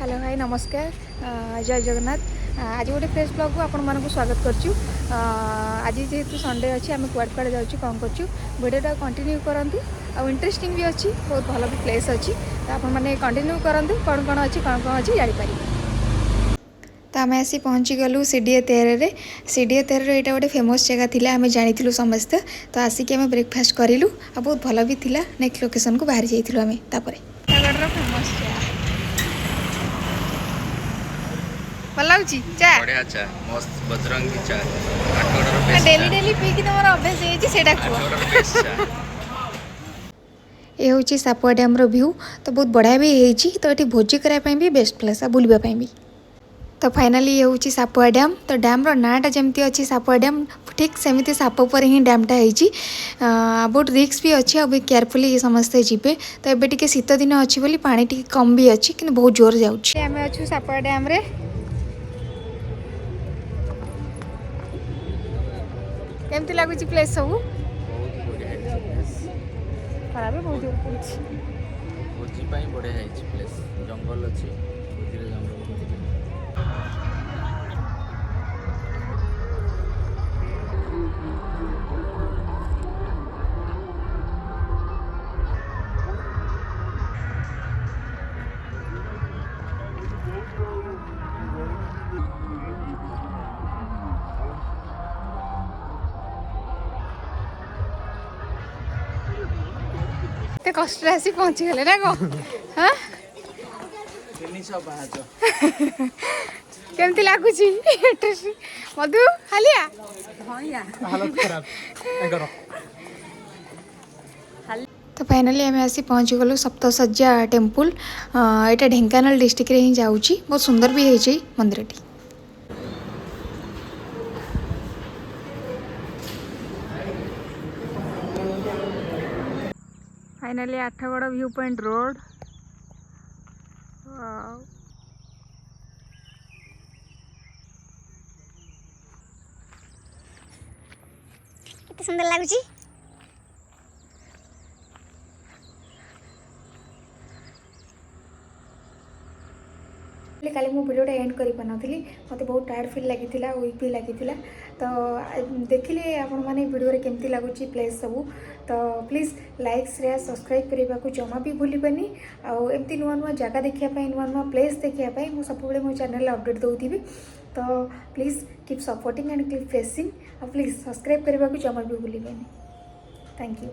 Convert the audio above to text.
Hello भाई नमस्कार जय जगन्नाथ आज गोटे फ्रेश ब्लॉग को आपण मानक स्वागत करचु आज जेहेतु संडे अच्छी आम कुआड कुआड जाऊँ कौन करचु वीडियोटा कंटिन्यू करंतु आ इंटरेस्टिंग भी अच्छी बहुत भल भी प्लेस अच्छी तो आपण मैंने कंटिन्यू करंतु कौन कौन अच्छी जापर तो आम आसी पहुँची गलु सीडीए 13 सीडीए 13 यहाँ गोटे फेमस जगह थिला आम जानी समस्ते तो आसिक आम ब्रेकफास्ट करूँ आ बहुत भल भी थिला नेक्स्ट लोकेशन को बाहरी जाइलु आम फेमस भल लाଗୁଛି चा बढ़िया चा मस्त बजरंगी चा डेली डेली पी कि तमर अभ्यास है सेटा ये हूँ सापुआ डैम व्यू तो बहुत बढ़िया भी है तो ये भोजी करने भी बेस्ट प्लेस बुलवाई भी तो फाइनाली ये हूँ सापुआ डैम तो डैम नाटा जमती अच्छी सापुआ डैम ठीक सेमती साप पर ही डैमटा है बहुत रिस्क भी अच्छी और केयरफुली समस्ते जीवे तो ये टी शीत दिन अच्छी बोली पानी टी कम भी अच्छी कि बहुत जोर जाऊँ अच्छु सापुआ डैम रे केमती लगुच प्लेस सब खराब बहुत जोर पड़े भोजी बढ़िया है प्लेस जंगल अच्छी कष्ट आसी पहुँची गले ना कौन हाँ केमती लगुच मधु हालिया तो फाइनाली आम आसी पहुँची गलु सप्तशଯ୍ୟା टेम्पल यहाँ ढेंकानाल डिस्ट्रिक्ट रे ही जाऊँगी बहुत सुंदर भी है मंदिर T finally Athgarh view point road कितने सुंदर लगुच काली मु वीडियोटा एंड कर पानी मत बहुत टायर्ड फील लगी वीक भी लगी तो देखिले आपण मैंने वीडियो केमती लगुच प्लेस सब तो प्लीज़ लाइक शेयर सब्सक्राइब करने को जमा भी भूलि आमती नुआ नुआ जगह देखापी नुआ नुआ प्लेस देखापी मुझे सब मो चैनल अपडेट दूथी तो please keep supporting and keep facing please subscribe करने को जमा भी भूलि थैंक यू।